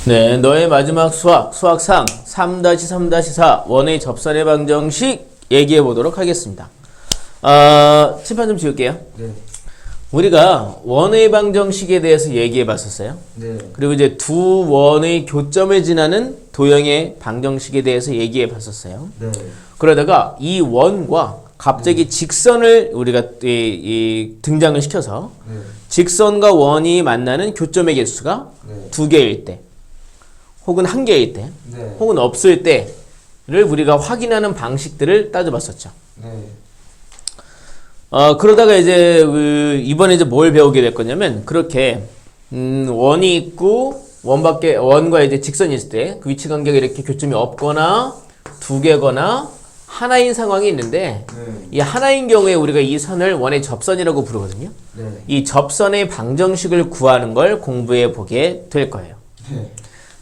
네, 너의 마지막 수학상 3-3-4 원의 접선의 방정식 얘기해 보도록 하겠습니다. 칠판 좀 지울게요. 네. 우리가 원의 방정식에 대해서 얘기해 봤었어요. 네. 그리고 이제 두 원의 교점을 지나는 도형의 방정식에 대해서 얘기해 봤었어요. 네. 그러다가 이 원과 갑자기 직선을 우리가 등장을 시켜서 네. 직선과 원이 만나는 교점의 개수가 네. 2개일 때 혹은 1개일 때 네. 혹은 없을 때를 우리가 확인하는 방식들을 따져봤었죠. 네. 그러다가 이제 이번에 이제 뭘 배우게 될 거냐면 그렇게 원이 있고 원과 이제 직선이 있을 때 그 위치 간격이 이렇게 교점이 없거나 2개거나 하나인 상황이 있는데 네. 이 하나인 경우에 우리가 이 선을 원의 접선이라고 부르거든요. 네. 이 접선의 방정식을 구하는 걸 공부해 보게 될 거예요. 네.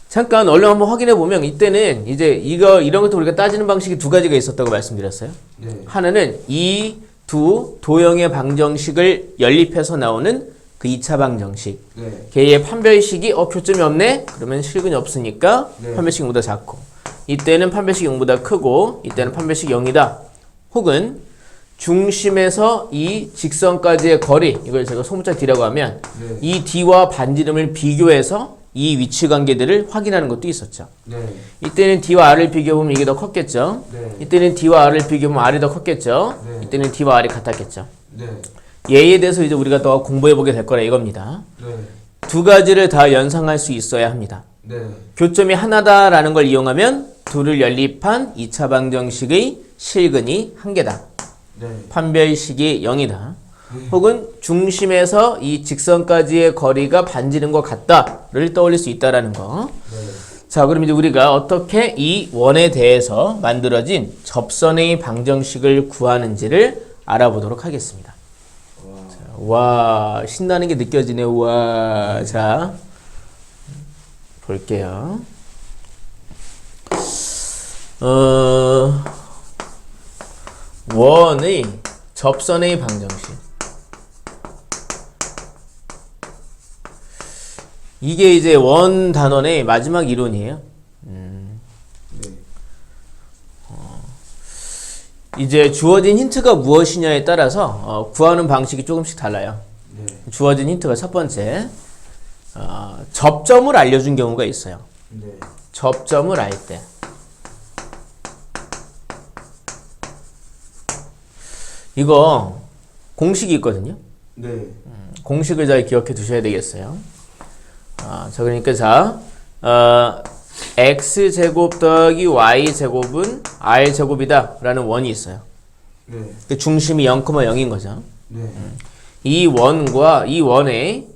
잠깐 얼른 한번 확인해 보면 이때는 이제 이런 것도 우리가 따지는 방식이 두 가지가 있었다고 말씀드렸어요. 네. 하나는 이 두 도형의 방정식을 연립해서 나오는 그 2차 방정식. 네. 걔의 판별식이 교점이 없네? 그러면 실근이 없으니까 네. 판별식 0보다 작고 이때는 판별식 0보다 크고 이때는 판별식 0이다. 혹은 중심에서 이 직선까지의 거리, 이걸 제가 소문자 D라고 하면 네. 이 D와 반지름을 비교해서 이 위치 관계들을 확인하는 것도 있었죠. 네. 이때는 D와 R을 비교해보면 이게 더 컸겠죠. 네. 이때는 D와 R을 비교해보면 R이 더 컸겠죠. 네. 이때는 D와 R이 같았겠죠. 네. 얘에 대해서 이제 우리가 더 공부해보게 될 거라 이겁니다. 네. 두 가지를 다 연상할 수 있어야 합니다. 네. 교점이 하나다라는 걸 이용하면 둘을 연립한 2차 방정식의 실근이 1개다. 네. 판별식이 0이다. 혹은 중심에서 이 직선까지의 거리가 반지름과 같다를 떠올릴 수 있다라는 거. 네. 자, 그럼 이제 우리가 어떻게 이 원에 대해서 만들어진 접선의 방정식을 구하는지를 알아보도록 하겠습니다. 와, 신나는 게 느껴지네. 와, 자, 볼게요. 원의 접선의 방정식. 이게 이제 원 단원의 마지막 이론이에요. 네. 이제 주어진 힌트가 무엇이냐에 따라서 구하는 방식이 조금씩 달라요. 네. 주어진 힌트가 첫 번째, 접점을 알려준 경우가 있어요. 네. 접점을 알 때. 이거 공식이 있거든요. 네. 공식을 잘 기억해 두셔야 되겠어요. 자, 그러니까 자, x제곱 더하기 y제곱은 r제곱이다 라는 원이 있어요. 네. 그 중심이 0,0인 거죠. 네. 이 원과 이 원에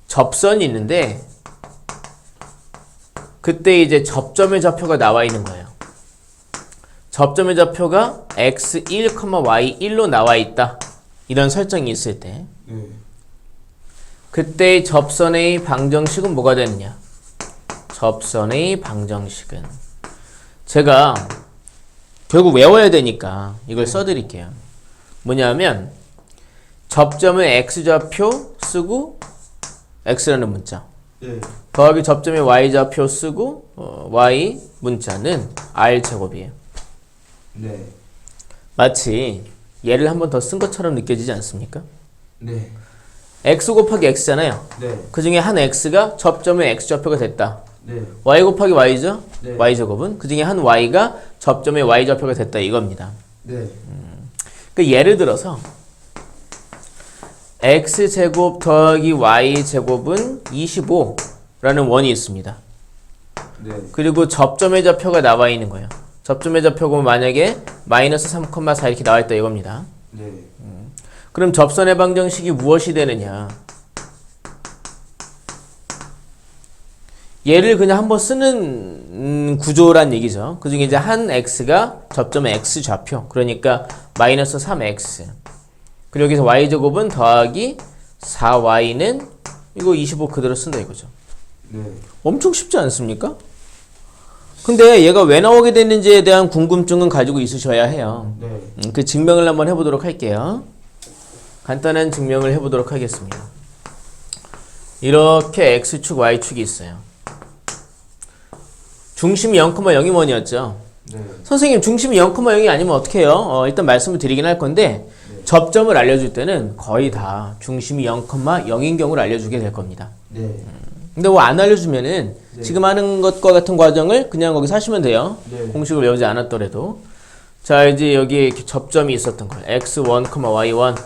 접선이 있는데 그때 이제 접점의 좌표가 나와 있는 거예요. 접점의 좌표가 x1, y1로 나와 있다. 이런 설정이 있을 때 네. 그때 접선의 방정식은 뭐가 되느냐? 접선의 방정식은 제가 결국 외워야 되니까 이걸 써드릴게요. 뭐냐면 접점의 x좌표 쓰고 x라는 문자 네. 더하기 접점의 y좌표 쓰고 y 문자는 r제곱이에요. 네. 마치 얘를 한 번 더 쓴 것처럼 느껴지지 않습니까? 네. x 곱하기 x잖아요. 네. 그 중에 한 x가 접점의 x좌표가 됐다. 네. y 곱하기 y죠? 네. y제곱은 그 중에 한 y가 접점의 y좌표가 됐다 이겁니다. 네. 그러니까 예를 들어서 x제곱 더하기 y제곱은 25라는 원이 있습니다. 네. 그리고 접점의 좌표가 나와 있는 거예요. 접점의 좌표가 만약에 마이너스 3,4 이렇게 나와 있다 이겁니다. 네. 그럼 접선의 방정식이 무엇이 되느냐? 얘를 그냥 한번 쓰는 구조란 얘기죠. 그 중에 이제 한 x가 접점의 x 좌표. 그러니까 마이너스 3x. 그리고 여기서 y제곱은 더하기 4y는 이거 25 그대로 쓴다 이거죠. 네. 엄청 쉽지 않습니까? 근데 얘가 왜 나오게 됐는지에 대한 궁금증은 가지고 있으셔야 해요. 네. 그 증명을 한번 해보도록 할게요. 간단한 증명을 해보도록 하겠습니다. 이렇게 x축, y축이 있어요. 중심이 0,0이 원이었죠. 네. 선생님 중심이 0,0이 아니면 어떻게 해요? 일단 말씀을 드리긴 할 건데 네. 접점을 알려줄 때는 거의 다 중심이 0,0인 경우를 알려주게 될 겁니다. 네. 근데 뭐 안 알려주면은 네. 지금 하는 것과 같은 과정을 그냥 거기서 하시면 돼요. 네. 공식을 외우지 않았더라도. 자, 이제 여기 이렇게 접점이 있었던 거예요. x1, y1.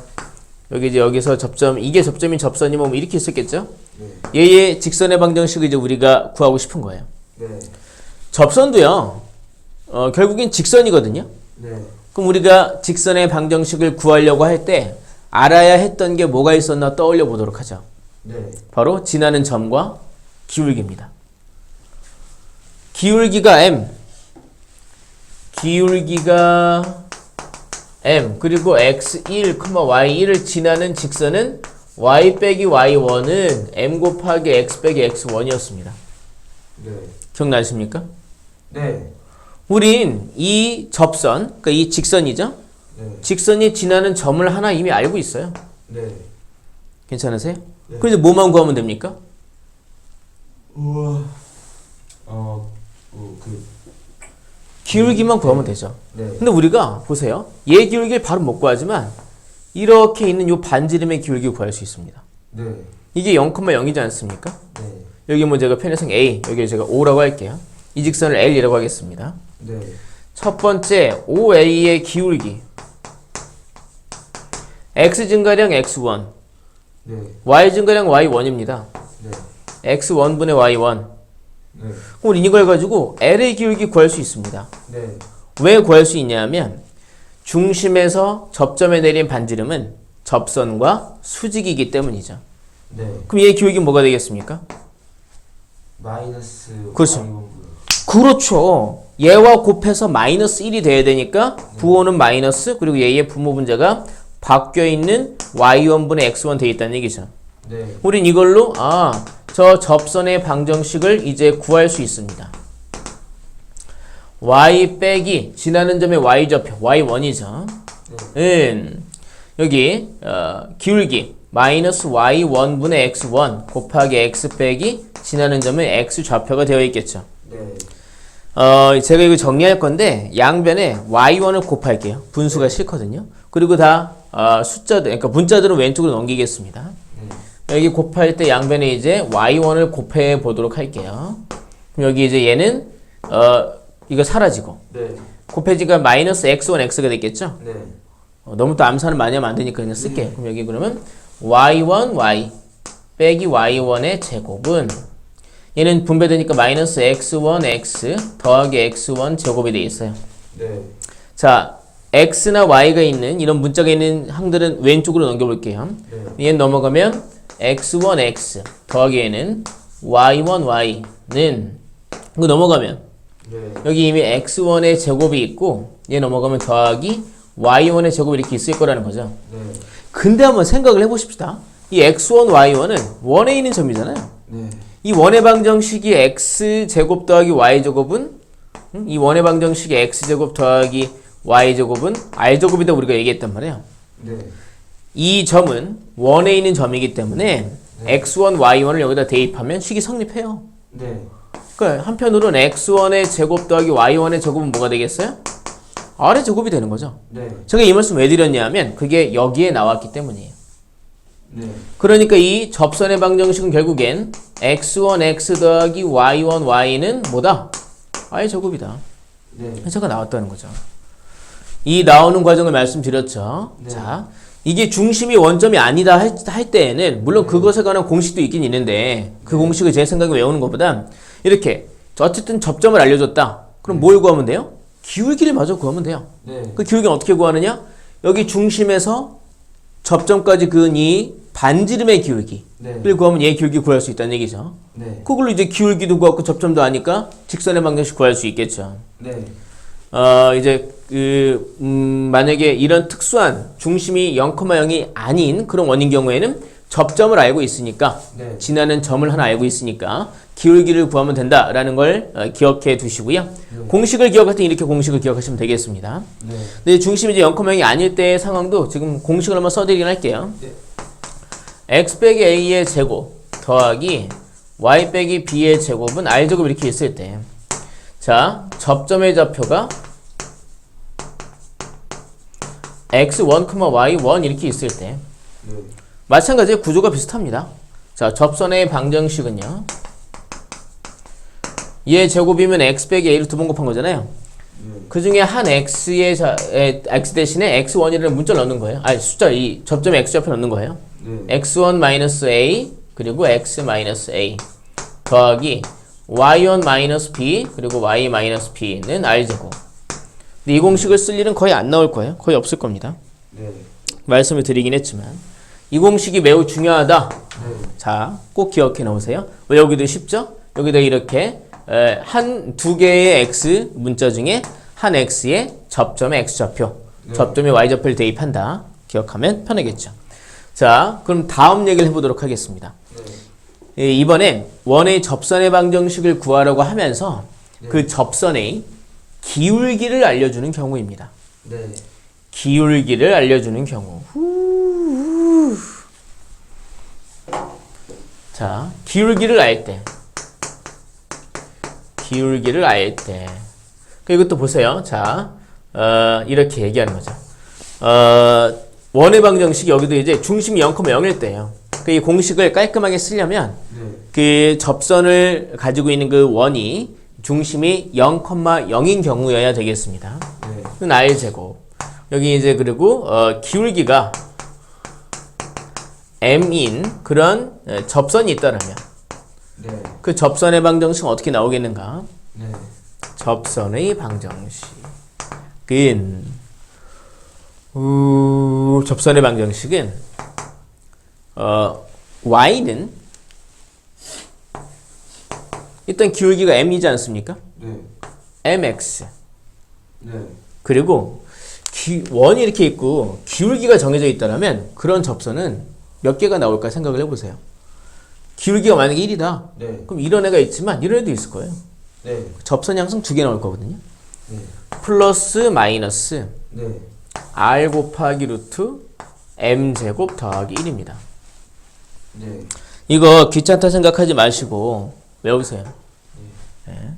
여기 이제 여기서 접점, 이게 접점인 접선이면 뭐 이렇게 있었겠죠? 네. 얘의 직선의 방정식을 이제 우리가 구하고 싶은 거예요. 네. 접선도요, 결국엔 직선이거든요. 네. 그럼 우리가 직선의 방정식을 구하려고 할 때 알아야 했던 게 뭐가 있었나 떠올려 보도록 하죠. 네. 바로 지나는 점과 기울기입니다. 기울기가 m, 기울기가 m, 그리고 x1, y1을 지나는 직선은 y 빼기 y1은 m 곱하기 x 빼기 x1이었습니다. 네. 기억나십니까? 네. 우린 이 접선, 그러니까 이 직선이죠? 네. 직선이 지나는 점을 하나 이미 알고 있어요. 네. 괜찮으세요? 네. 그래서 뭐만 구하면 됩니까? 우와. 기울기만 구하면 되죠. 네. 근데 우리가 보세요. 얘 기울기를 바로 못 구하지만 이렇게 있는 요 반지름의 기울기 구할 수 있습니다. 네. 이게 0,0이지 않습니까? 네. 여기 뭐 제가 편의상 A, 여기 제가 O라고 할게요. 이 직선을 L이라고 하겠습니다. 네. 첫 번째 OA의 기울기 X 증가량 X1, 네. Y 증가량 Y1입니다. 네. X1분의 Y1. 네. 그럼 이걸 가지고 L의 기울기 구할 수 있습니다. 네. 왜 구할 수 있냐면 중심에서 접점에 내린 반지름은 접선과 수직이기 때문이죠. 네. 그럼 얘의 기울기는 뭐가 되겠습니까? 마이너스 그렇죠. y1 그렇죠. 얘와 곱해서 마이너스 1이 돼야 되니까 부호는 마이너스, 그리고 얘의 부모 분자가 바뀌어있는 y1분의 x1 돼 있다는 얘기죠. 네. 우린 이걸로 저 접선의 방정식을 이제 구할 수 있습니다. y 빼기 지나는 점의 y좌표 y1이죠. 여기 기울기 마이너스 y1분의 x1 곱하기 x 빼기 지나는 점의 x좌표가 되어 있겠죠. 네. 제가 이거 정리할 건데 양변에 y1을 곱할게요. 분수가 싫거든요. 그리고 다 숫자들, 그러니까 문자들은 왼쪽으로 넘기겠습니다. 여기 곱할 때 양변에 이제 y1을 곱해 보도록 할게요. 그럼 여기 이제 얘는 이거 사라지고 네. 곱해지가 마이너스 x1 x가 됐겠죠. 네. 너무 또 암산을 많이 하면 안 되니까 그냥 쓸게요. 그럼 여기 그러면 y1 y 빼기 y1의 제곱은 얘는 분배되니까 마이너스 x1 x 더하기 x1 제곱이 되어 있어요. 네. 자, x나 y가 있는 이런 문자가 있는 항들은 왼쪽으로 넘겨볼게요. 네. 얘는 넘어가면 x1 x 더하기 얘는 y1 y는 이거 넘어가면 네. 여기 이미 x1의 제곱이 있고 얘 넘어가면 더하기 y1의 제곱이 이렇게 있을 거라는 거죠. 네. 근데 한번 생각을 해보십시다. 이 x1, y1은 원에 있는 점이잖아요. 네. 이 원의 방정식이 x제곱 더하기 y제곱은 이 원의 방정식이 x제곱 더하기 y제곱은 r제곱이다 우리가 얘기했단 말이에요. 네. 이 점은 원에 있는 점이기 때문에 x1, y1을 여기다 대입하면 식이 성립해요. 네. 그러니까 한편으로는 x1의 제곱 더하기 y1의 제곱은 뭐가 되겠어요? r의 제곱이 되는 거죠. 네. 제가 이 말씀 왜 드렸냐면 그게 여기에 나왔기 때문이에요. 네. 그러니까 이 접선의 방정식은 결국엔 x1, x 더하기 y1, y는 뭐다? r의 제곱이다. 네. 해서가 나왔다는 거죠. 이 나오는 과정을 말씀드렸죠. 네. 자, 이게 중심이 원점이 아니다 할 때에는 물론 그것에 관한 공식도 있긴 있는데 그 공식을 제 생각에 외우는 것보다 이렇게 어쨌든 접점을 알려줬다. 그럼 뭘 구하면 돼요? 기울기를 마저 구하면 돼요. 네. 그 기울기는 어떻게 구하느냐? 여기 중심에서 접점까지 그은 이 반지름의 기울기를 네. 구하면 얘 기울기 구할 수 있다는 얘기죠. 네. 그걸로 이제 기울기도 구하고 접점도 아니까 직선의 방정식 구할 수 있겠죠. 네. 이제 만약에 이런 특수한 중심이 0,0이 아닌 그런 원인 경우에는 접점을 알고 있으니까 네. 지나는 점을 하나 알고 있으니까 기울기를 구하면 된다라는 걸 기억해 두시고요. 네. 공식을 기억할 때 이렇게 공식을 기억하시면 되겠습니다. 네. 근데 중심이 이제 0,0이 아닐 때의 상황도 지금 공식을 한번 써드리긴 할게요. 네. x 빼기 a의 제곱 더하기 y 빼기 b의 제곱은 r제곱 이렇게 있을 때 자, 접점의 좌표가 x1, y1 이렇게 있을 때 네. 마찬가지로 구조가 비슷합니다. 자, 접선의 방정식은요. 얘 제곱이면 x 빼기 a를 두 번 곱한 거잖아요. 그 중에 한 x의 x 대신에 x1이라는 문자를 넣는 거예요. 아니, 숫자 이 접점에 x 좌표 넣는 거예요. 네. x1 마이너스 a 그리고 x 마이너스 a 더하기 y1 마이너스 b 그리고 y 마이너스 b는 r제곱. 근데 이 공식을 쓸 일은 거의 안 나올 거예요. 거의 없을 겁니다. 네. 말씀을 드리긴 했지만 이 공식이 매우 중요하다. 네. 자, 꼭 기억해 놓으세요. 왜 여기도 쉽죠? 여기다 이렇게 한 두 개의 x 문자 중에 한 x의 접점의 x좌표, 네. 접점의 y좌표를 대입한다. 기억하면 편하겠죠. 자, 그럼 다음 얘기를 해보도록 하겠습니다. 네. 이번엔 원의 접선의 방정식을 구하라고 하면서 네. 그 접선의 기울기를 알려주는 경우입니다. 네. 기울기를 알려주는 경우. 자, 기울기를 알 때. 기울기를 알 때. 이것도 보세요. 자, 이렇게 얘기하는 거죠. 원의 방정식이 여기도 이제 중심이 0,0일 때예요. 이 공식을 깔끔하게 쓰려면 네. 그 접선을 가지고 있는 그 원이 중심이 0,0인 경우여야 되겠습니다. 네. 그건 r제곱. 여기 이제 그리고 기울기가 m인 그런 접선이 있다라면 네. 그 접선의 방정식은 어떻게 나오겠는가? 네. 접선의 방정식은 접선의 방정식은 y는 일단 기울기가 m이지 않습니까? 네. mx 네. 그리고 원이 이렇게 있고 기울기가 정해져 있다면 그런 접선은 몇 개가 나올까 생각을 해보세요. 기울기가 만약에 1이다. 네. 그럼 이런 애가 있지만 이런 애도 있을 거예요. 네. 접선이 항상 두 개 나올 거거든요. 네. 플러스 마이너스 네. r 곱하기 루트 m 제곱 더하기 1입니다. 네. 이거 귀찮다 생각하지 마시고 외우세요. 네.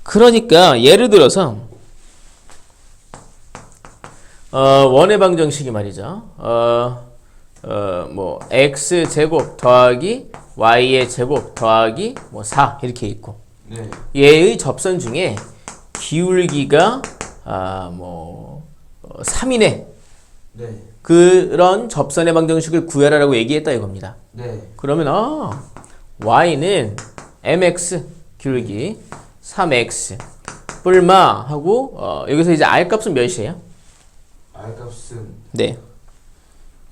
그러니까 예를 들어서 원의 방정식이 말이죠. 뭐 x 제곱 더하기 y의 제곱 더하기 뭐 4 이렇게 있고 네. 얘의 접선 중에 기울기가 3이네. 네. 그런 접선의 방정식을 구해라라고 얘기했다 이겁니다. 네. 그러면 y는 mx 기울기 3x 뿔마 하고 여기서 이제 r 값은 몇이에요? R 값은 네.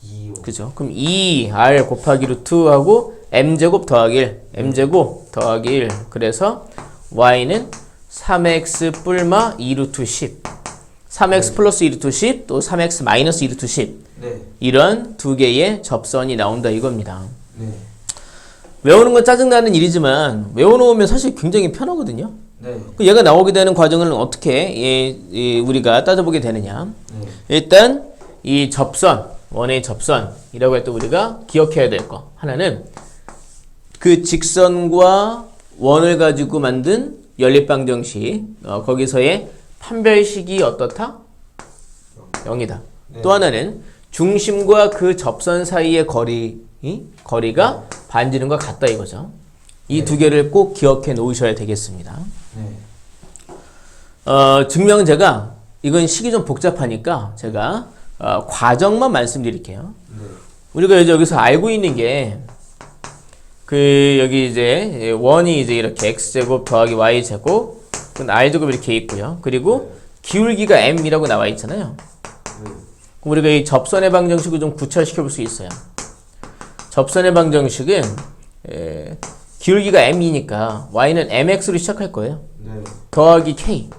2요. 그죠? 그럼 2r 곱하기 루트 하고 m제곱 더하기 1 m제곱 더하기 1 그래서 y는 3x 뿔마 2루트 10 3x 플러스 2루트 10 또 3x 마이너스 2루트 10 네. 이런 두 개의 접선이 나온다 이겁니다. 네. 외우는 건 짜증나는 일이지만 외워놓으면 사실 굉장히 편하거든요. 네. 얘가 나오게 되는 과정을 어떻게 우리가 따져보게 되느냐. 네. 일단 이 접선, 원의 접선이라고 할 때 우리가 기억해야 될 거 하나는 그 직선과 원을 가지고 만든 연립방정식 거기서의 판별식이 어떻다? 0이다. 네. 또 하나는 중심과 그 접선 사이의 거리가 반지름과 같다 이거죠. 이 두 개를 꼭 기억해 놓으셔야 되겠습니다. 네. 증명제가 이건 식이 좀 복잡하니까 제가 과정만 말씀드릴게요. 네. 우리가 이제 여기서 알고 있는 게 여기 이제 원이 이제 이렇게 x제곱 더하기 y제곱 그건 r제곱 이렇게 있고요. 그리고 기울기가 m이라고 나와 있잖아요. 네. 그럼 우리가 이 접선의 방정식을 좀 구체화시켜 볼 수 있어요. 접선의 방정식은 기울기가 m이니까 y는 mx로 시작할 거예요. 네. 더하기 k.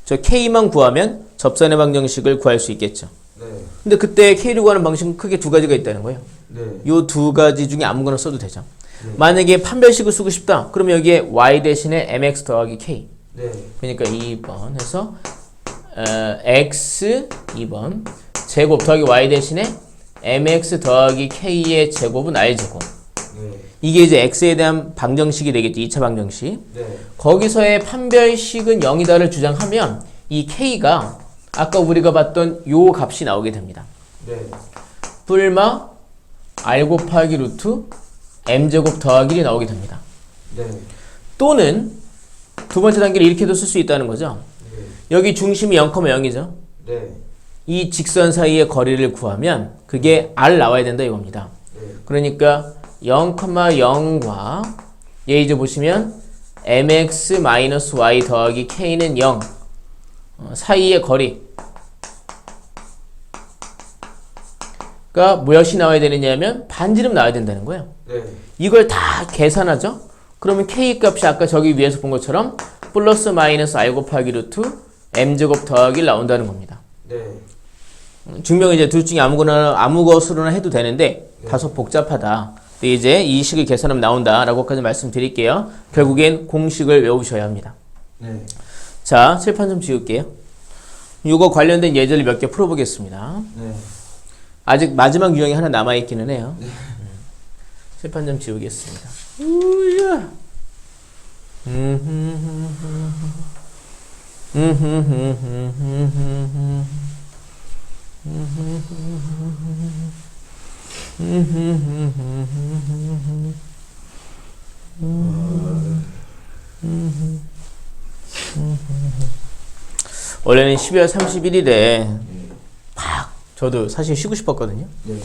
저 k만 구하면 접선의 방정식을 구할 수 있겠죠. 네. 근데 그때 k를 구하는 방식은 크게 두 가지가 있다는 거예요. 네. 요 두 가지 중에 아무거나 써도 되죠. 네. 만약에 판별식을 쓰고 싶다. 그러면 여기에 y 대신에 mx 더하기 k. 네. 그러니까 2번 해서 x 2번 제곱 더하기 y 대신에 mx 더하기 k의 제곱은 r제곱. 네. 이게 이제 x에 대한 방정식이 되겠죠. 2차 방정식. 네. 거기서의 판별식은 0이다를 주장하면 이 k가 아까 우리가 봤던 요 값이 나오게 됩니다. 네. 뿔마 r 곱하기 루트 m제곱 더하기 1이 나오게 됩니다. 네. 또는 두 번째 단계를 이렇게도 쓸 수 있다는 거죠. 네. 여기 중심이 0,0이죠. 네. 이 직선 사이의 거리를 구하면 그게 r 나와야 된다 이겁니다. 네. 그러니까 0,0과 얘 이제 보시면 mx-y 더하기 k는 0 사이의 거리가 무엇이 나와야 되느냐면 반지름 나와야 된다는 거예요. 네. 이걸 다 계산하죠. 그러면 k 값이 아까 저기 위에서 본 것처럼 플러스 마이너스 r 곱하기 루트 m제곱 더하기 1 나온다는 겁니다. 네. 증명은 이제 둘 중에 아무 것으로나 해도 되는데 네. 다소 복잡하다. 근데 이제 이 식을 계산하면 나온다라고까지 말씀드릴게요. 결국엔 공식을 외우셔야 합니다. 네. 자, 칠판 좀 지울게요. 이거 관련된 예제를 몇 개 풀어보겠습니다. 네. 아직 마지막 유형이 하나 남아있기는 해요. 칠판 좀 지우겠습니다. 우야. 원래는 12월 31일에 저도 사실 쉬고 싶었거든요. 네.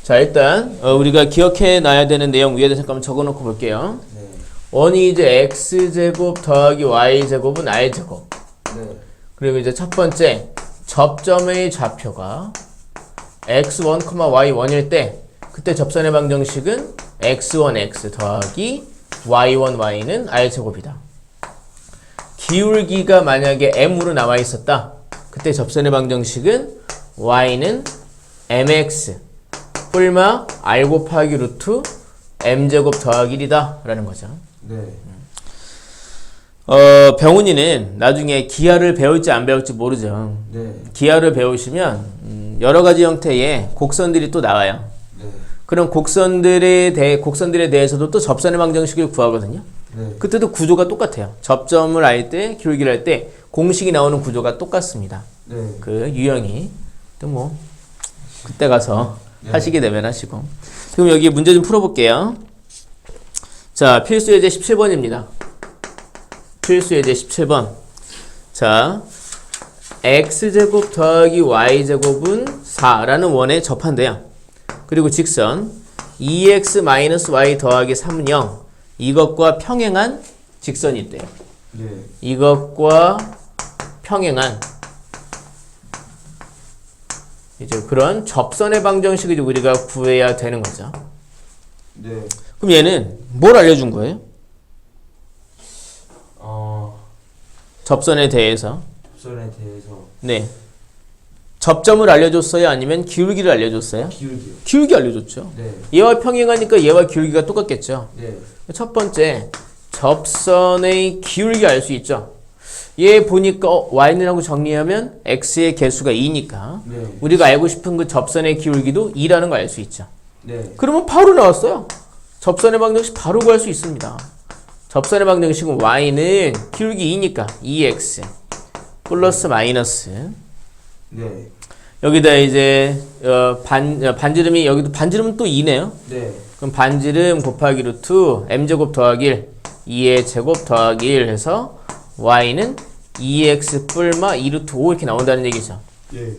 자, 일단 우리가 기억해 놔야 되는 내용 위에다 잠깐만 적어놓고 볼게요. 네. 원이 이제 x제곱 더하기 y제곱은 r제곱. 네. 그리고 이제 첫 번째 접점의 좌표가 x1, y1일 때 그때 접선의 방정식은 x1x 더하기 y1y는 r제곱이다. 기울기가 만약에 m으로 나와 있었다. 그때 접선의 방정식은 y는 mx 뿔마 r 곱하기 루트 m제곱 더하기 1이다 라는 거죠. 네. 병훈이는 나중에 기하를 배울지 안 배울지 모르죠. 네. 기하를 배우시면 여러 가지 형태의 곡선들이 또 나와요. 네. 그럼 곡선들에 대해서도 또 접선의 방정식을 구하거든요. 네. 그때도 구조가 똑같아요. 접점을 알 때, 기울기를 할 때 공식이 나오는 구조가 똑같습니다. 네. 그 유형이 또 뭐 그때 가서 네. 하시게 되면 하시고. 그럼 여기 문제 좀 풀어볼게요. 자, 필수 예제 17번입니다. 필수 예제 17번. 자, x제곱 더하기 y제곱은 4라는 원에 접한대요. 그리고 직선 2x-y 더하기 3은 0. 이것과 평행한 직선이 있대요. 네. 이것과 평행한 이제 그런 접선의 방정식을 우리가 구해야 되는 거죠. 네. 그럼 얘는 뭘 알려준 거예요? 접선에 대해서. 접선에 대해서 네. 접점을 알려줬어요? 아니면 기울기를 알려줬어요? 기울기요. 기울기 알려줬죠. 네. 얘와 평행하니까 얘와 기울기가 똑같겠죠. 네. 첫 번째, 접선의 기울기 알 수 있죠. 얘 보니까 y는 하고 정리하면 x의 개수가 2니까 네. 우리가 알고 싶은 그 접선의 기울기도 2라는 걸 알 수 있죠. 네. 그러면 바로 나왔어요. 접선의 방정식 바로 구할 수 있습니다. 접선의 방정식은 y는 기울기 2니까 2x 플러스 마이너스 네. 여기다 이제 반지름이 여기도 반지름은 또 2네요. 네. 그럼 반지름 곱하기 루트 m제곱 더하기 1 2의 제곱 더하기 1 해서 y는 2x 뿔마 2루트 5 이렇게 나온다는 얘기죠. 네.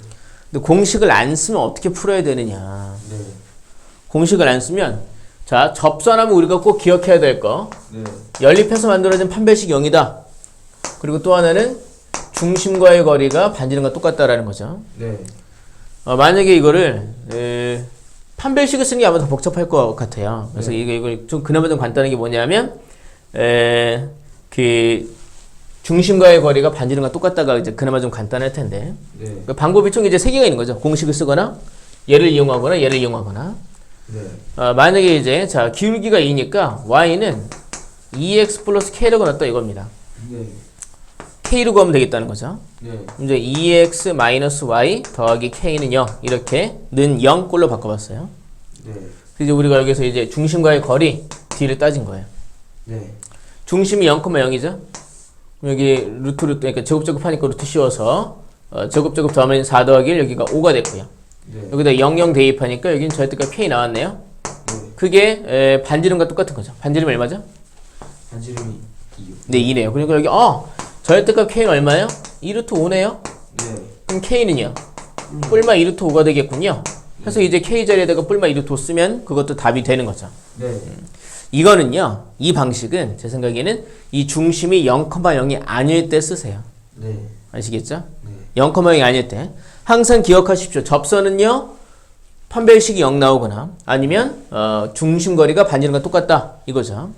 근데 공식을 안 쓰면 어떻게 풀어야 되느냐. 네. 공식을 안 쓰면 자, 접선하면 우리가 꼭 기억해야 될 거. 네. 연립해서 만들어진 판별식 0이다. 그리고 또 하나는 중심과의 거리가 반지름과 똑같다라는 거죠. 네. 만약에 이거를 판별식을 쓰는 게 아마 더 복잡할 것 같아요. 그래서 네. 이걸 좀 그나마 좀 간단한 게 뭐냐면 그 중심과의 거리가 반지름과 똑같다가 이제 그나마 좀 간단할 텐데 네. 그 방법이 총 이제 세 개가 있는 거죠. 공식을 쓰거나 얘를 이용하거나 얘를 이용하거나. 네. 만약에 이제 자 기울기가 2니까 y는 2x 플러스 k라고 놨다 이겁니다. 네. k로 구하면 되겠다는 거죠. 네. 이제 2x 마이너스 y 더하기 k는 0 이렇게 는 0 꼴로 바꿔봤어요. 네. 그래서 우리가 여기서 이제 중심과의 거리 d를 따진 거예요. 네. 중심이 0,0이죠. 여기 그러니까 제곱 하니까 루트 씌워서 제곱 더하면 4 더하기 1 여기가 5가 됐고요. 네. 여기다 00 대입하니까 여기는 절대값 k 나왔네요. 네. 그게 반지름과 똑같은 거죠. 반지름이 얼마죠? 반지름이 2요. 네, 2네요. 그러니까 여기 절대값 k는 얼마예요? 2루트 5네요. 네. 그럼 k는요? 뿔마 2루트 5가 되겠군요. 그래서 이제 k 자리에다가 뿔마 2루트 5 쓰면 그것도 답이 되는 거죠. 네. 이거는요, 이 방식은 제 생각에는 이 중심이 0,0이 아닐 때 쓰세요. 네. 아시겠죠? 네. 0,0이 아닐 때 항상 기억하십시오. 접선은요, 판별식이 0 나오거나 아니면 중심거리가 반지름과 똑같다 이거죠.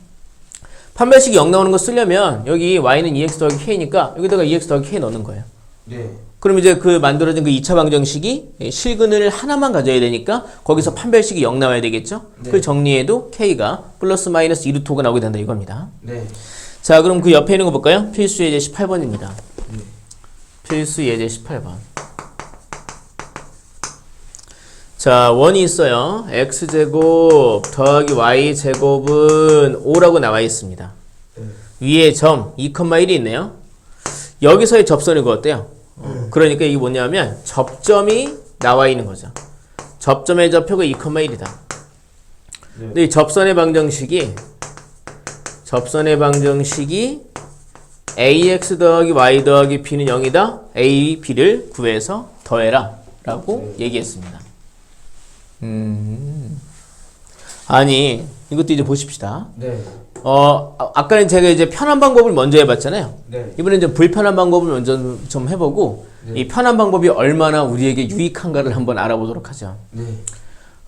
판별식이 0 나오는 거 쓰려면 여기 y는 2x 더하기 k니까 여기다가 2x 더하기 k 넣는 거예요. 네. 그럼 이제 그 만들어진 그 2차 방정식이 실근을 하나만 가져야 되니까 거기서 판별식이 0 나와야 되겠죠? 네. 그걸 정리해도 k가 플러스 마이너스 2루트 5가 나오게 된다 이겁니다. 네. 자, 그럼 그 옆에 있는 거 볼까요? 필수 예제 18번입니다. 네. 필수 예제 18번. 자, 원이 있어요. x제곱 더하기 y제곱은 5라고 나와 있습니다. 네. 위에 점 2,1이 있네요. 여기서의 접선이 그거 어때요? 그러니까 이게 뭐냐면 접점이 나와 있는 거죠. 접점의 좌표가 2,1이다. 네. 근데 이 접선의 방정식이 ax 더하기 y 더하기 b는 0이다. a, b를 구해서 더해라 라고 얘기했습니다. 아니 이것도 이제 보십시다. 네. 아까는 제가 이제 편한 방법을 먼저 해봤잖아요. 네. 이번엔 좀 불편한 방법을 먼저 좀 해보고 네. 이 편한 방법이 얼마나 우리에게 유익한가를 한번 알아보도록 하죠. 네.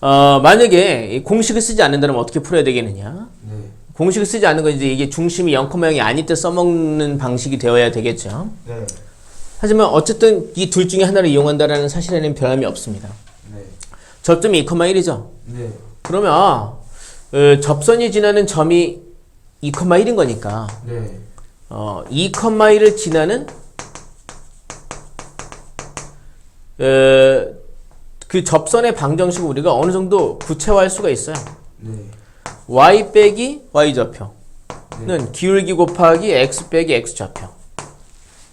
만약에 이 공식을 쓰지 않는다면 어떻게 풀어야 되겠느냐? 네. 공식을 쓰지 않는 건 이제 이게 중심이 0,0이 아닐 때 써먹는 방식이 되어야 되겠죠. 네. 하지만 어쨌든 이 둘 중에 하나를 이용한다라는 사실에는 변함이 없습니다. 네. 접점이 2,1이죠. 네. 그러면 접선이 지나는 점이 2,1인 거니까 네. 2,1을 지나는 그 접선의 방정식을 우리가 어느 정도 구체화할 수가 있어요. 네. y 빼기 y 좌표는 네. 기울기 곱하기 x 빼기 x 좌표.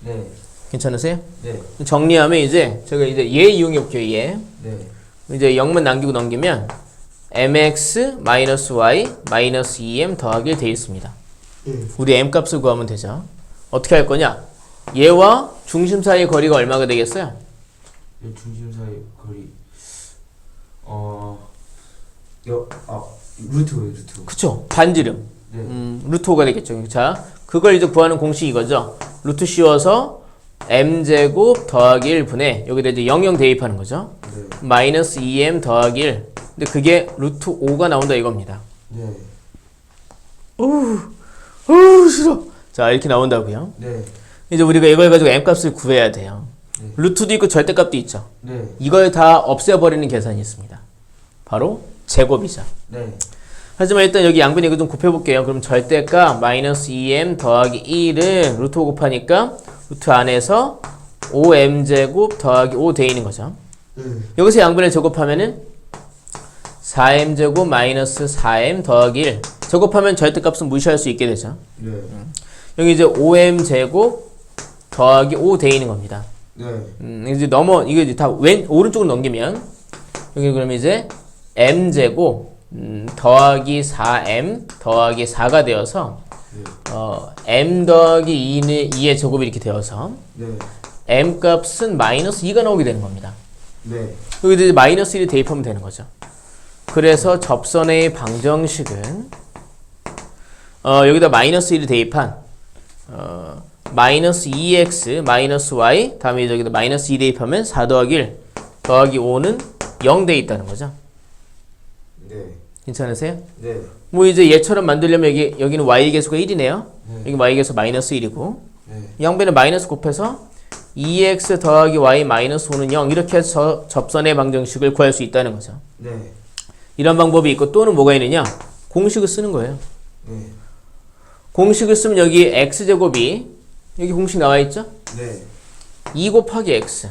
네. 괜찮으세요? 네. 정리하면 이제 제가 이제 얘 이용해 볼게요. 얘. 네. 이제 0만 남기고 넘기면 mx 마이너스 y 마이너스 2m 더하기 1 돼 있습니다. 우리 m 값을 구하면 되죠. 어떻게 할 거냐? 얘와 중심 사이의 거리가 얼마가 되겠어요? 이 중심 사이 거리 루트예요, 루트. 그쵸? 반지름. 네. 루트 5가 되겠죠. 자, 그걸 이제 구하는 공식이 이거죠. 루트 씌워서 m제곱 더하기 1분의 여기다 이제 00 대입하는 거죠. 네. 마이너스 2m 더하기 1. 근데 그게 루트 5가 나온다 이겁니다. 네. 싫어. 자, 이렇게 나온다고요. 네. 이제 우리가 이걸 가지고 m 값을 구해야 돼요. 네. 루트도 있고 절대값도 있죠. 네. 이걸 다 없애버리는 계산이 있습니다. 바로 제곱이죠. 네. 하지만 일단 여기 양변 이거 좀 곱해볼게요. 그럼 절대값 마이너스 2m 더하기 1은 루트 5 곱하니까 루트 안에서 5m제곱 더하기 5 돼 있는 거죠. 여기서 양변을 제곱하면은 4m제곱 마이너스 4m 더하기 1 제곱하면 절대값은 무시할 수 있게 되죠. 네. 여기 이제 5m제곱 더하기 5 돼 있는 겁니다. 네. 이제 이거 이제 다 오른쪽으로 넘기면 여기 그러면 이제 m제곱 더하기 4m 더하기 4가 되어서 m 더하기 2의 제곱이 이렇게 되어서 네. m 값은 마이너스 2가 나오게 되는 겁니다. 네. 여기다 이제 마이너스 1을 대입하면 되는 거죠. 그래서 접선의 방정식은 여기다 마이너스 1을 대입한 마이너스 2x 마이너스 y 다음에 여기다 마이너스 2 대입하면 4 더하기 1 더하기 5는 0 돼 있다는 거죠. 네. 괜찮으세요? 네. 뭐 이제 얘처럼 만들려면 여기는 y 계수가 1이네요. 네. 여기 y 계수 마이너스 1이고 네. 양변에 마이너스 곱해서 2x 더하기 y 마이너스 5는 0 이렇게 해서 접선의 방정식을 구할 수 있다는 거죠. 네. 이런 방법이 있고 또는 뭐가 있느냐? 공식을 쓰는 거예요. 네. 공식을 쓰면 여기 x제곱이 여기 공식 나와 있죠? 네. 2 곱하기 x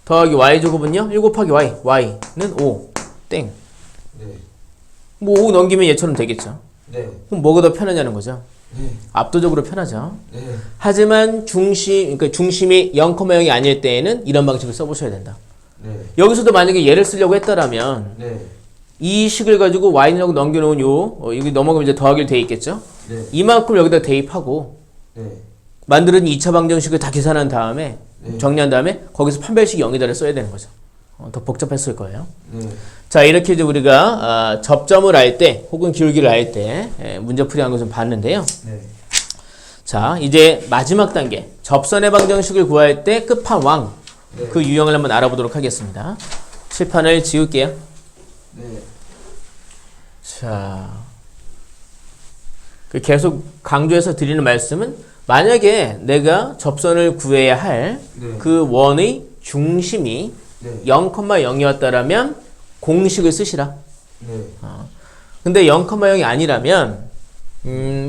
더하기 y제곱은요? 1 곱하기 y y는 5 땡. 네. 뭐 5 넘기면 얘처럼 되겠죠. 네. 그럼 뭐가 더 편하냐는 거죠. 네. 압도적으로 편하죠. 네. 하지만 그러니까 중심이 0,0이 아닐 때에는 이런 방식을 써보셔야 된다. 네. 여기서도 만약에 얘를 쓰려고 했다라면 네. 이 식을 가지고 y라고 넘겨놓은 여기 넘어가면 이제 더하기로 돼 있겠죠. 네. 이만큼 여기다 대입하고 네. 만드는 2차 방정식을 다 계산한 다음에 네. 정리한 다음에 거기서 판별식 0이다를 써야 되는 거죠. 더 복잡했을 거예요. 네. 자, 이렇게 이제 우리가 접점을 알 때 혹은 기울기를 알 때 문제 풀이하는 것을 봤는데요. 네. 자, 이제 마지막 단계 접선의 방정식을 구할 때 끝판왕 네. 그 유형을 한번 알아보도록 하겠습니다. 칠판을 지울게요. 네. 자, 계속 강조해서 드리는 말씀은 만약에 내가 접선을 구해야 할 네. 그 원의 중심이 네. 0,0이었다라면 공식을 쓰시라. 네. 근데 0,0이 아니라면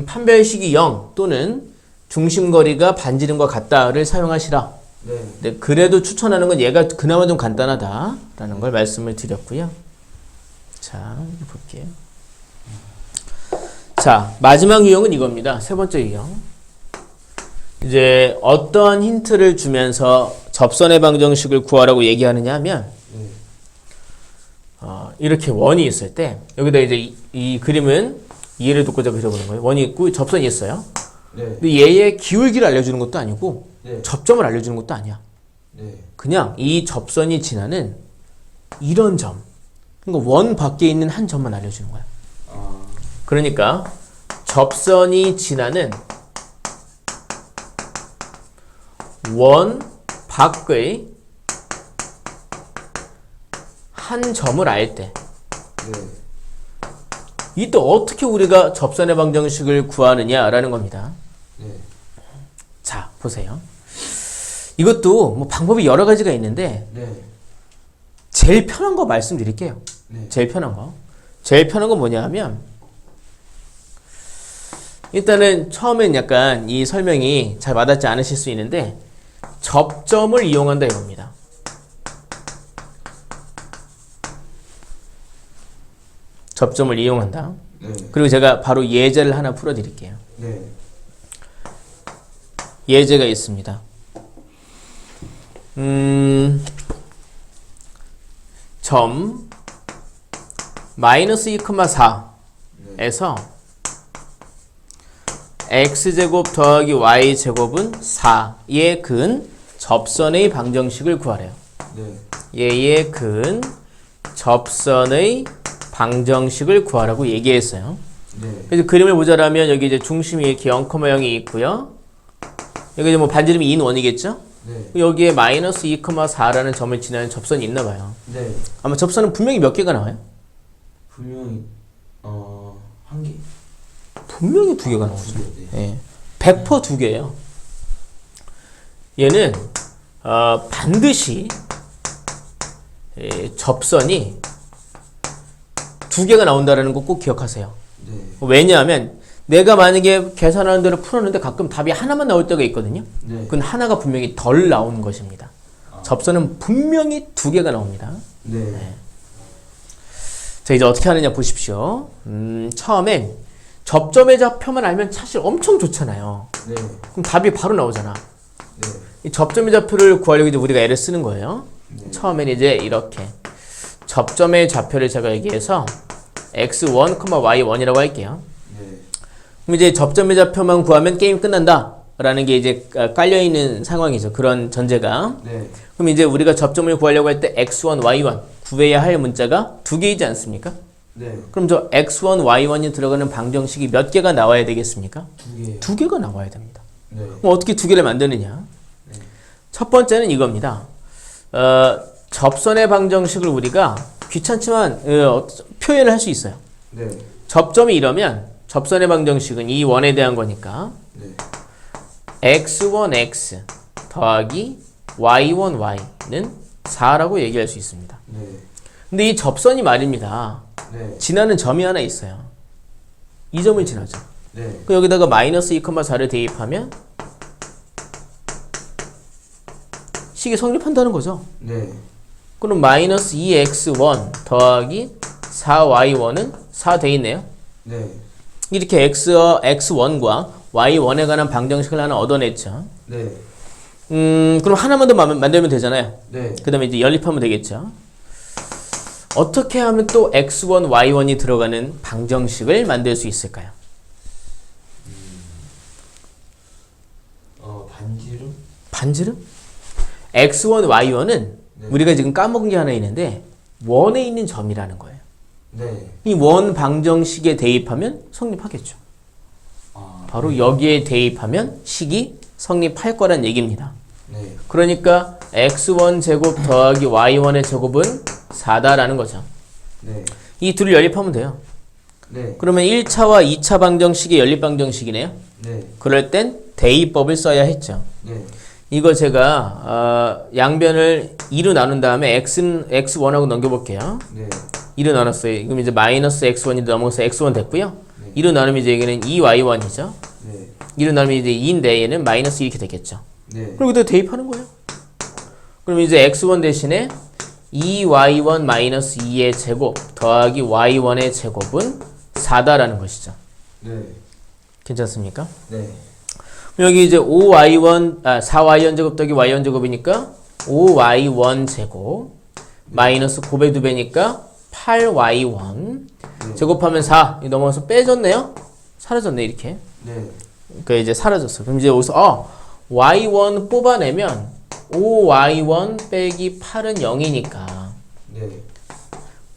판별식이 0 또는 중심거리가 반지름과 같다를 사용하시라. 네. 근데 그래도 추천하는 건 얘가 그나마 좀 간단하다라는 걸 말씀을 드렸고요. 자, 이렇게 볼게요. 자, 마지막 유형은 이겁니다. 세 번째 유형. 이제 어떠한 힌트를 주면서 접선의 방정식을 구하라고 얘기하느냐 하면 네. 이렇게 원이 있을 때 여기다 이제 이 그림은 이해를 돕고자 그려보는 거예요. 원이 있고 접선이 있어요. 네. 근데 얘의 기울기를 알려주는 것도 아니고 네. 접점을 알려주는 것도 아니야. 네. 그냥 이 접선이 지나는 이런 점, 그러니까 원 밖에 있는 한 점만 알려주는 거야. 아. 그러니까 접선이 지나는 원 밖의 한 점을 알 때 네. 이때 어떻게 우리가 접선의 방정식을 구하느냐라는 겁니다. 네. 자, 보세요. 이것도 뭐 방법이 여러 가지가 있는데 네. 제일 편한 거 말씀드릴게요. 네. 제일 편한 거. 제일 편한 건 뭐냐 하면 일단은 처음엔 약간 이 설명이 잘 와닿지 않으실 수 있는데 접점을 이용한다 이겁니다. 접점을 이용한다. 네. 그리고 제가 바로 예제를 하나 풀어드릴게요. 네. 예제가 있습니다. 점 마이너스 2,4에서 x제곱 더하기 y제곱은 4의 근 접선의 방정식을 구하래요. 네. 얘의 근 접선의 방정식을 구하라고 얘기했어요. 네. 그래서 그림을 보자라면 여기 이제 중심이 이렇게 0,0이 있고요. 여기 이제 뭐 반지름이 2는 원이겠죠? 네. 여기에 마이너스 2,4라는 점을 지나는 접선이 있나 봐요. 네. 아마 접선은 분명히 몇 개가 나와요? 분명히 한 개. 분명히 두 개가 나오죠. 네. 예. 100% 두 개예요. 얘는 반드시 접선이 두 개가 나온다는 거 꼭 기억하세요. 네. 왜냐하면 내가 만약에 계산하는 대로 풀었는데 가끔 답이 하나만 나올 때가 있거든요. 네. 그건 하나가 분명히 덜 나오는 것입니다. 접선은 분명히 두 개가 나옵니다. 네. 자, 이제 어떻게 하느냐 보십시오. 처음엔 접점의 좌표만 알면 사실 엄청 좋잖아요. 네. 그럼 답이 바로 나오잖아. 네. 이 접점의 좌표를 구하려고 이제 우리가 애를 쓰는 거예요. 네. 처음엔 이제 이렇게 접점의 좌표를 제가 여기에서 x1, y1이라고 할게요. 네. 그럼 이제 접점의 좌표만 구하면 게임 끝난다 라는 게 이제 깔려있는 상황이죠. 그런 전제가. 네. 그럼 이제 우리가 접점을 구하려고 할 때 x1, y1 구해야 할 문자가 두 개이지 않습니까? 네. 그럼 저 x1, y1이 들어가는 방정식이 몇 개가 나와야 되겠습니까? 두 개. 두 개가 나와야 됩니다. 네. 그럼 어떻게 두 개를 만드느냐? 네. 첫 번째는 이겁니다. 접선의 방정식을 우리가 귀찮지만 표현을 할 수 있어요. 네. 접점이 이러면 접선의 방정식은 이 원에 대한 거니까 네. x1x 더하기 y1y는 4라고 얘기할 수 있습니다. 네. 근데 이 접선이 말입니다. 네. 지나는 점이 하나 있어요. 이 점을 지나죠. 네. 그 여기다가 마이너스 2,4를 대입하면 식이 성립한다는 거죠. 네. 그럼 마이너스 2x1 더하기 4y1은 4 돼 있네요. 네. 이렇게 x1과 y1에 관한 방정식을 하나 얻어냈죠. 네. 그럼 하나만 더 만들면 되잖아요. 네. 그 다음에 이제 연립하면 되겠죠. 어떻게 하면 또 x1, y1이 들어가는 방정식을 만들 수 있을까요? 반지름? 반지름? x1, y1은 네. 우리가 지금 까먹은 게 하나 있는데 원에 있는 점이라는 거예요. 네. 이 원 방정식에 대입하면 성립하겠죠. 바로 여기에 대입하면 식이 성립할 거란 얘기입니다. 네. 그러니까 x1 제곱 더하기 y1의 제곱은 4다라는 거죠. 네. 이 둘을 연립하면 돼요. 네. 그러면 1차와 2차 방정식의 연립 방정식이네요. 네. 그럴 땐 대입법을 써야 했죠. 네. 이거 제가 양변을 2로 나눈 다음에 x1하고 넘겨볼게요. 네. 2로 나눴어요. 그럼 이제 마이너스 x1이 넘어서 x1 됐고요. 네. 2로 나누면 이제 여기는 2y1이죠. 네. 2로 나누면 이제 2인데 얘는 마이너스 이렇게 되겠죠. 네. 그리고 또 대입하는 거예요. 그럼 이제 x1 대신에 2y1 마이너스 2의 제곱 더하기 y1의 제곱은 4다라는 것이죠. 네. 괜찮습니까? 네. 여기 이제 4y1 제곱 더하기 y1 제곱이니까 5y1 제곱 마이너스 곱의 2배니까 8y1 제곱하면 4 넘어가서 빼졌네요. 사라졌네 이렇게. 네. 그 이제 사라졌어. 그럼 이제 여기서 y1 뽑아내면 5y1 빼기 8은 0이니까 네.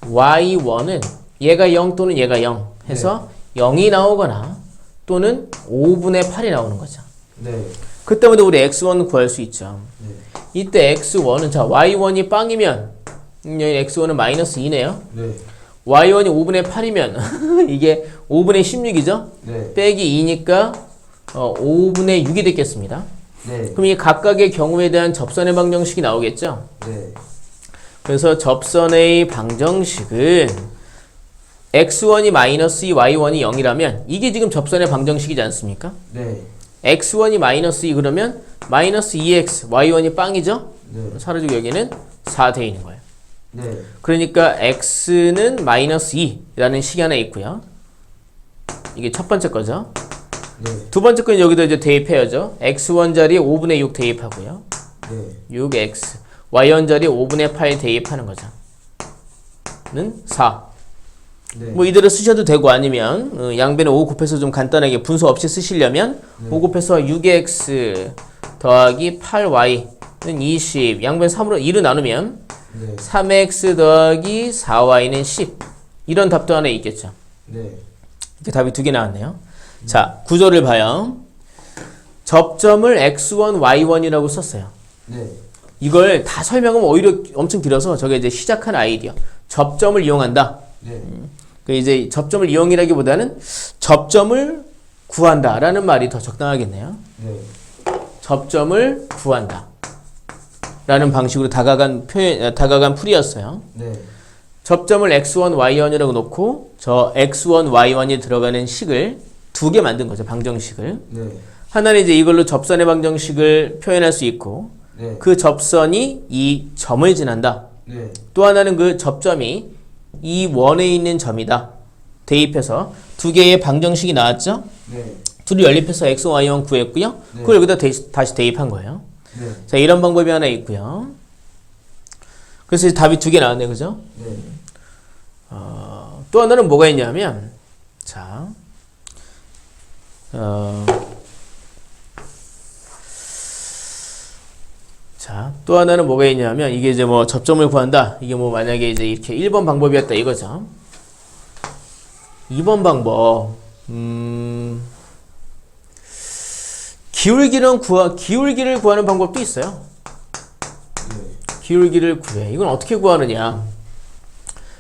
y1은 얘가 0 또는 얘가 0 해서 0이 나오거나 또는 5분의 8이 나오는 거죠. 네. 그때마다 우리 x1 구할 수 있죠. 네. 이때 x1은 자 y1이 빵이면 여기 x1은 마이너스 2네요. 네. y1이 5분의 8이면 이게 5분의 16이죠. 네. 빼기 2니까 5분의 6이 됐겠습니다. 네. 그럼 이 각각의 경우에 대한 접선의 방정식이 나오겠죠. 네. 그래서 접선의 방정식은 x1이 마이너스 2, y1이 0이라면 이게 지금 접선의 방정식이지 않습니까? 네. x1이 마이너스 2 그러면 마이너스 2x, y1이 빵이죠? 네. 사라지고 여기는 4 돼 있는 거예요. 네. 그러니까 x는 마이너스 2라는 식이 하나 있고요. 이게 첫 번째 거죠. 네. 두 번째 건 여기다 이제 대입해야죠. x1 자리에 5분의 6 대입하고요. 네. 6x, y1 자리에 5분의 8 대입하는 거죠. 는 4. 네. 뭐 이대로 쓰셔도 되고 아니면 양변에 5 곱해서 좀 간단하게 분수 없이 쓰시려면 5 곱해서 6x 더하기 8y는 20 양변 3으로 2로 나누면 네. 3x 더하기 4y는 10 이런 답도 하나 있겠죠. 네. 이렇게 답이 두 개 나왔네요. 자, 구조를 봐요. 접점을 x1, y1이라고 썼어요. 네. 이걸 다 설명하면 오히려 엄청 길어서 저게 이제 시작한 아이디어. 접점을 이용한다. 네. 그 이제 접점을 이용이라기보다는 접점을 구한다라는 말이 더 적당하겠네요. 네. 접점을 구한다. 라는 방식으로 다가간 풀이였어요. 네. 접점을 x1, y1이라고 놓고 저 x1, y1이 들어가는 식을 두 개 만든 거죠. 방정식을. 네. 하나는 이제 이걸로 접선의 방정식을 표현할 수 있고 네. 그 접선이 이 점을 지난다. 네. 또 하나는 그 접점이 이 원에 있는 점이다. 대입해서 두 개의 방정식이 나왔죠. 네. 둘이 연립해서 x, y1 구했고요. 네. 그걸 여기다 다시 대입한 거예요. 네. 자, 이런 방법이 하나 있고요. 그래서 답이 두 개 나왔네, 그죠? 네. 또 하나는 뭐가 있냐면, 자, 또 하나는 뭐가 있냐면, 이게 이제 뭐 접점을 구한다. 이게 뭐 만약에 이제 이렇게 1번 방법이었다 이거죠. 2번 방법, 기울기를 구하는 방법도 있어요. 네. 기울기를 구해. 이건 어떻게 구하느냐?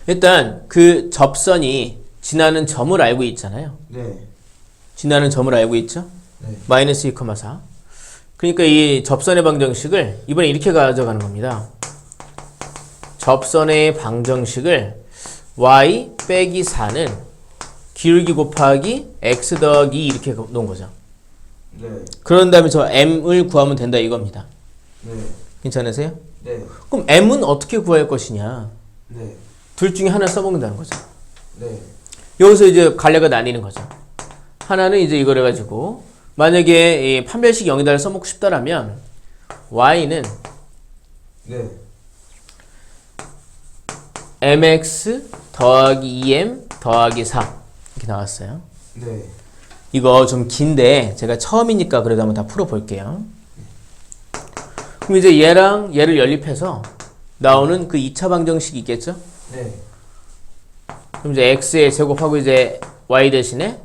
일단 그 접선이 지나는 점을 알고 있잖아요. 네. 지나는 점을 알고 있죠? 네. 마이너스 2,4. 그러니까 이 접선의 방정식을 이번에 이렇게 가져가는 겁니다. 접선의 방정식을 y 빼기 4는 기울기 곱하기 x 더하기 2 이렇게 놓은 거죠. 네. 그런 다음에 저 m을 구하면 된다 이겁니다. 네. 괜찮으세요? 네. 그럼 m은 어떻게 구할 것이냐? 네. 둘 중에 하나 써먹는다는 거죠. 네. 여기서 이제 갈래가 나뉘는 거죠. 하나는 이제 이걸 해가지고 만약에 이 판별식 0이다를 써먹고 싶다라면 y는 네. mx 더하기 2m 더하기 4 이렇게 나왔어요. 네. 이거 좀 긴데 제가 처음이니까 그래도 한번 다 풀어볼게요. 그럼 이제 얘랑 얘를 연립해서 나오는 그 2차 방정식이 있겠죠? 네. 그럼 이제 x의 제곱하고 이제 y 대신에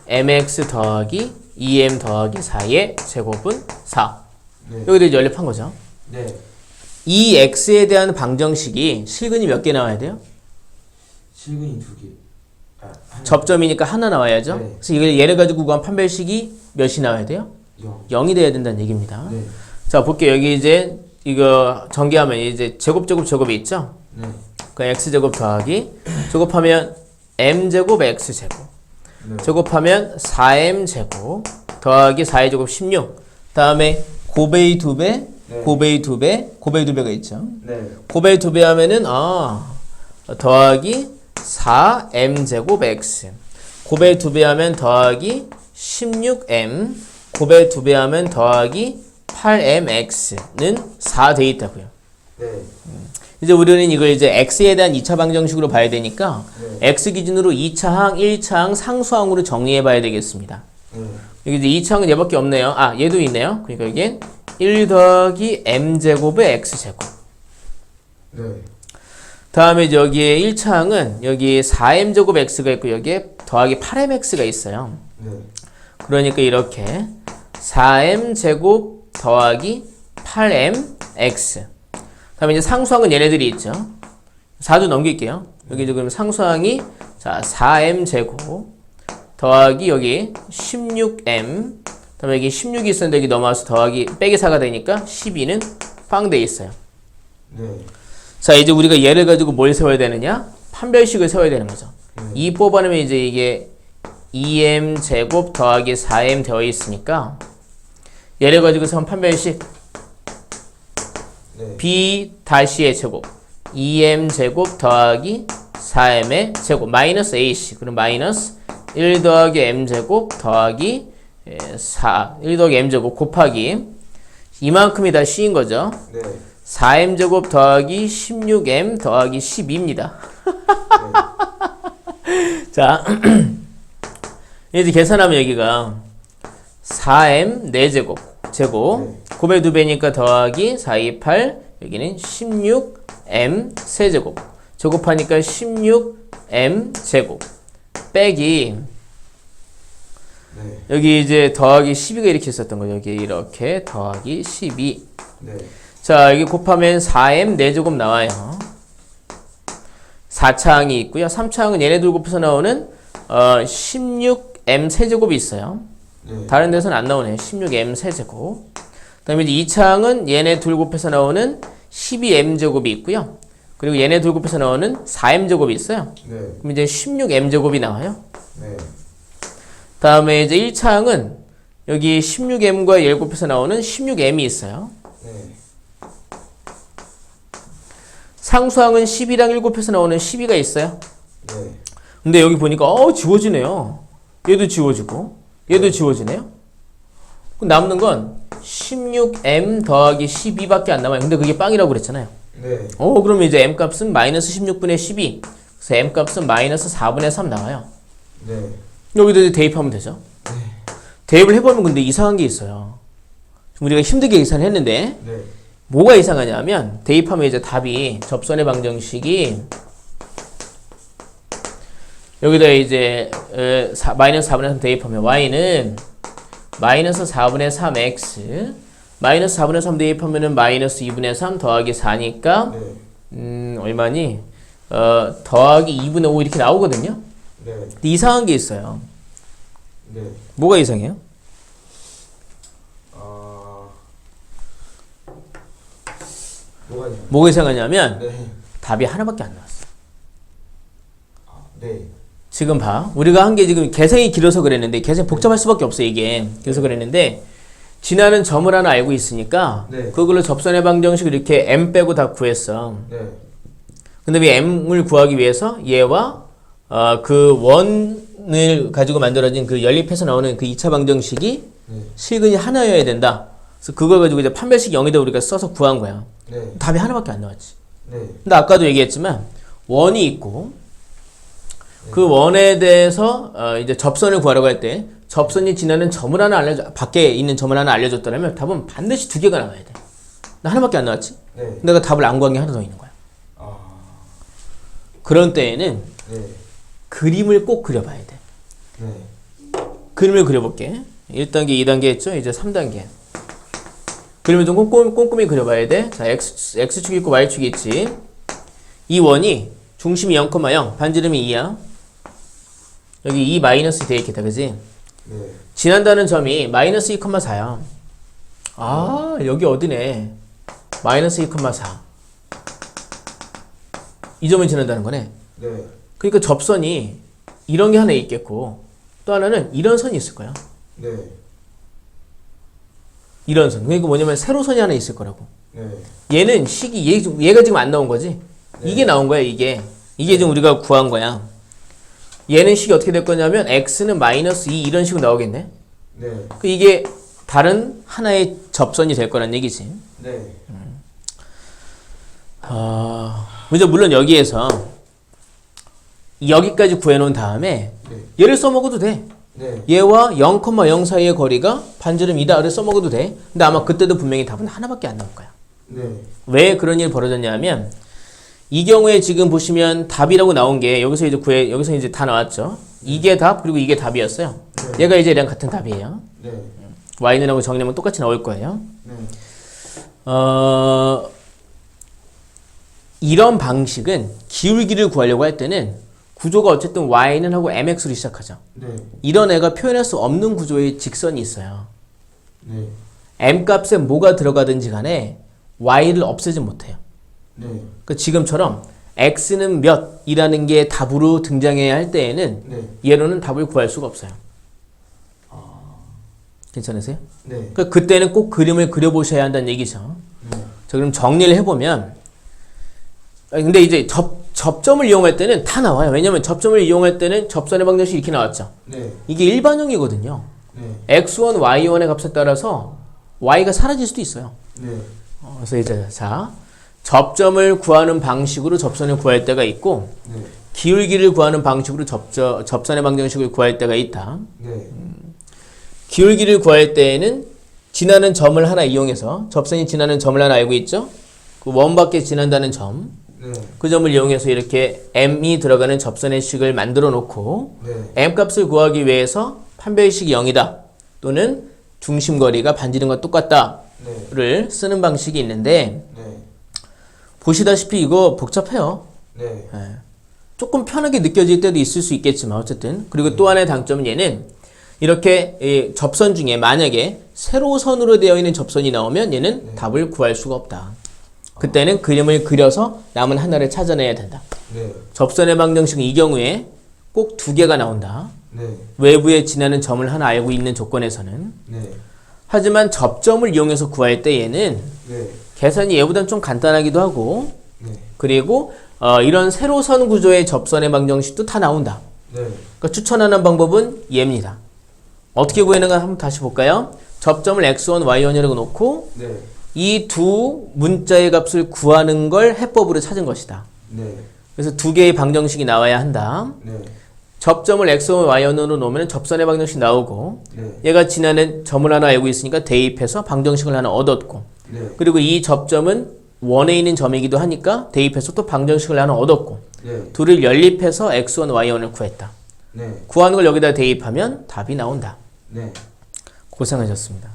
mx 더하기 2m 더하기 4의 제곱은 4. 네. 여기다 이제 연립한 거죠. 네. 이 x에 대한 방정식이 실근이 몇 개 나와야 돼요? 실근이 2개. 아, 하나. 접점이니까 하나 나와야죠. 네. 그래서 이걸 얘를 가지고 구한 판별식이 몇이 나와야 돼요? 0. 0이 돼야 된다는 얘기입니다. 네. 자, 볼게요. 여기 이제 이거 전개하면 이제 제곱이 있죠? 네. 그 x제곱 더하기 제곱하면 m제곱 x제곱 네. 제곱하면 4m제곱 더하기 4의 제곱 16 다음에 곱의 2배 네. 곱의 2배 곱의 2배가 있죠. 네. 곱의 2배 하면은 더하기 4m제곱 x 곱의 2배 하면 더하기 16m 곱의 2배 하면 더하기 8mx는 4 돼 있다고요. 네. 이제 우리는 이걸 이제 x에 대한 2차 방정식으로 봐야 되니까 네. x 기준으로 2차항, 1차항, 상수항으로 정리해 봐야 되겠습니다. 네. 여기 이제 2차항은 얘밖에 없네요. 아, 얘도 있네요. 그러니까 이게 1 더하기 m제곱의 x제곱. 네. 다음에 이제 여기에 1차항은 여기 4m제곱 x가 있고 여기에 더하기 8mx가 있어요. 네. 그러니까 이렇게 4m제곱 더하기 8mx. 다음에 이제 상수항은 얘네들이 있죠. 4도 넘길게요. 여기 지금 상수항이 자 4m제곱 더하기 여기 16m 다음에 여기 16이 있었는데 여기 넘어와서 더하기 빼기 4가 되니까 12는 빵 돼 있어요. 네. 자, 이제 우리가 얘를 가지고 뭘 세워야 되느냐? 판별식을 세워야 되는 거죠. 네. 이 뽑아내면 이제 이게 2m 제곱 더하기 4m 되어 있으니까 얘를 가지고 세운 판별식 네. b 다시의 제곱 2m 제곱 더하기 4m의 제곱 마이너스 ac 그럼 마이너스 1 더하기 m 제곱 더하기 1 더하기 m 제곱 곱하기 이만큼이 다 c인 거죠. 네. 4m 제곱 더하기 16m 더하기 12입니다. 자, 이제 계산하면 여기가 4m 4제곱 제곱 곱의 2배니까 더하기 4, 2, 8 여기는 16m 세제곱 제곱하니까 16m 제곱 빼기 네. 여기 이제 더하기 12가 이렇게 있었던 거죠. 여기 이렇게 더하기 12. 네. 자, 여기 곱하면 4m 4제곱 나와요. 4차항이 있고요. 3차항은 얘네 둘 곱해서 나오는 16m 세제곱이 있어요. 네. 다른 데서는 안 나오네. 16m 세제곱. 그 다음에 이제 2차항은 얘네 둘 곱해서 나오는 12m 제곱이 있고요. 그리고 얘네 둘 곱해서 나오는 4m 제곱이 있어요. 네. 그럼 이제 16m 제곱이 나와요. 네. 다음에 이제 1차항은 여기 16m과 얘를 곱해서 나오는 16m이 있어요. 네. 상수항은 10이랑 1 곱해서 나오는 12가 있어요. 네. 근데 여기 보니까 지워지네요. 얘도 지워지고 얘도 지워지네요. 그럼 남는 건 16m 더하기 12밖에 안 남아요. 근데 그게 빵이라고 그랬잖아요. 네. 그러면 이제 m 값은 마이너스 16분의 12. 그래서 m 값은 마이너스 4분의 3 나와요. 네. 여기다 이제 대입하면 되죠. 대입을 해보면 근데 이상한 게 있어요. 우리가 힘들게 계산을 했는데 네. 뭐가 이상하냐면 대입하면 이제 답이 접선의 방정식이 여기다 이제 마이너스 4분의 3 대입하면 y는 마이너스 4분의 3x 마이너스 4분의 3 대입하면은 마이너스 2분의 3 더하기 4니까 네. 얼마니? 더하기 2분의 5 이렇게 나오거든요. 네. 근데 이상한 게 있어요. 네. 뭐가 이상해요? 뭐가 이상하냐면 네. 답이 하나밖에 안 나왔어. 네. 지금 봐. 우리가 한 게 지금 계산이 길어서 그랬는데 계산이 복잡할 수밖에 없어 이게. 그래서 그랬는데 지나는 점을 하나 알고 있으니까 네. 그걸로 접선의 방정식을 이렇게 m 빼고 다 구했어. 네. 근데 왜 m을 구하기 위해서 얘와 그 원을 가지고 만들어진 그 연립해서 나오는 그 2차 방정식이 네. 실근이 하나여야 된다. 그래서 그걸 가지고 이제 판별식 0이다 우리가 써서 구한 거야. 네. 답이 하나밖에 안 나왔지. 네. 근데 아까도 얘기했지만 원이 있고 그 원에 대해서 이제 접선을 구하려고 할 때 접선이 지나는 점을 하나 밖에 있는 점을 하나 알려줬더라면 답은 반드시 2개가 나와야 돼. 나 하나밖에 안 나왔지? 네. 내가 답을 안 구한 게 하나 더 있는 거야. 아. 그런 때에는 네. 그림을 꼭 그려봐야 돼. 네. 그림을 그려볼게. 1단계, 2단계 했죠? 이제 3단계. 그림을 좀 꼼꼼히 그려봐야 돼. 자, X축이 있고 Y축이 있지. 이 원이 중심이 0,0, 반지름이 2야. 여기 2 마이너스 되어 있겠다, 그지? 네. 지난다는 점이 마이너스 2,4야. 아, 여기 어디네. 마이너스 2,4. 이 점을 지난다는 거네. 네. 그러니까 접선이 이런 게 하나 있겠고, 또 하나는 이런 선이 있을 거야. 네. 이런 선. 그러니까 뭐냐면 세로선이 하나 있을 거라고. 네. 얘는 식이, 얘가 지금 안 나온 거지? 네. 이게 나온 거야, 이게. 이게 지금 우리가 구한 거야. 얘는 식이 어떻게 될 거냐면, x는 마이너스 2 이런 식으로 나오겠네? 네. 그 이게 다른 하나의 접선이 될 거란 얘기지. 네. 먼저 물론 여기에서 여기까지 구해놓은 다음에 네. 얘를 써먹어도 돼. 네. 얘와 0,0 사이의 거리가 반지름 2다를 써먹어도 돼. 근데 아마 그때도 분명히 답은 하나밖에 안 나올 거야. 네. 왜 그런 일이 벌어졌냐면 이 경우에 지금 보시면 답이라고 나온 게 여기서 이제 다 나왔죠. 이게 답 그리고 이게 답이었어요. 네. 얘가 이제 얘랑 같은 답이에요. 네. y는하고 정리하면 똑같이 나올 거예요. 네. 이런 방식은 기울기를 구하려고 할 때는 구조가 어쨌든 y는 하고 mx로 시작하죠. 네. 이런 애가 표현할 수 없는 구조의 직선이 있어요. 네. m 값에 뭐가 들어가든지 간에 y를 없애지 못해요. 네. 그러니까 지금처럼 x는 몇이라는 게 답으로 등장해야 할 때에는 네. 얘로는 답을 구할 수가 없어요. 괜찮으세요? 네. 그러니까 그때는 꼭 그림을 그려보셔야 한다는 얘기죠. 네. 자, 그럼 정리를 해보면 근데 이제 접점을 이용할 때는 다 나와요. 왜냐면 접점을 이용할 때는 접선의 방정식이 이렇게 나왔죠. 네. 이게 일반형이거든요. 네. x1, y1의 값에 따라서 y가 사라질 수도 있어요. 네. 그래서 이제 자 접점을 구하는 방식으로 접선을 구할 때가 있고 네. 기울기를 구하는 방식으로 접선의 방정식을 구할 때가 있다. 네. 기울기를 구할 때에는 지나는 점을 하나 이용해서 접선이 지나는 점을 하나 알고 있죠? 그 원 밖에 지난다는 점. 네. 그 점을 이용해서 이렇게 m이 들어가는 접선의 식을 만들어 놓고 네. m 값을 구하기 위해서 판별식이 0이다 또는 중심거리가 반지름과 똑같다를 네. 쓰는 방식이 있는데 네. 보시다시피 이거 복잡해요. 네. 예. 조금 편하게 느껴질 때도 있을 수 있겠지만 어쨌든 그리고 또 하나의 장점은 얘는 이렇게 이 접선 중에 만약에 세로선으로 되어 있는 접선이 나오면 얘는 답을 구할 수가 없다. 그때는 그림을 그려서 남은 하나를 찾아내야 된다. 네. 접선의 방정식은 이 경우에 꼭 2개가 나온다. 네. 외부에 지나는 점을 하나 알고 있는 조건에서는. 네. 하지만 접점을 이용해서 구할 때 얘는 네. 계산이 얘보다는 좀 간단하기도 하고 네. 그리고 이런 세로선 구조의 접선의 방정식도 다 나온다. 네. 그러니까 추천하는 방법은 얘입니다. 어떻게 구하는가 한번 다시 볼까요? 접점을 x1, y1이라고 놓고 네. 이 두 문자의 값을 구하는 걸 해법으로 찾은 것이다. 네. 그래서 2개의 방정식이 나와야 한다. 네. 접점을 x1, y1으로 놓으면 접선의 방정식이 나오고 네. 얘가 지나는 점을 하나 알고 있으니까 대입해서 방정식을 하나 얻었고 네. 그리고 이 접점은 원에 있는 점이기도 하니까 대입해서 또 방정식을 하나 얻었고 네. 둘을 연립해서 x1, y1을 구했다. 네. 구하는 걸 여기다 대입하면 답이 나온다. 네. 고생하셨습니다.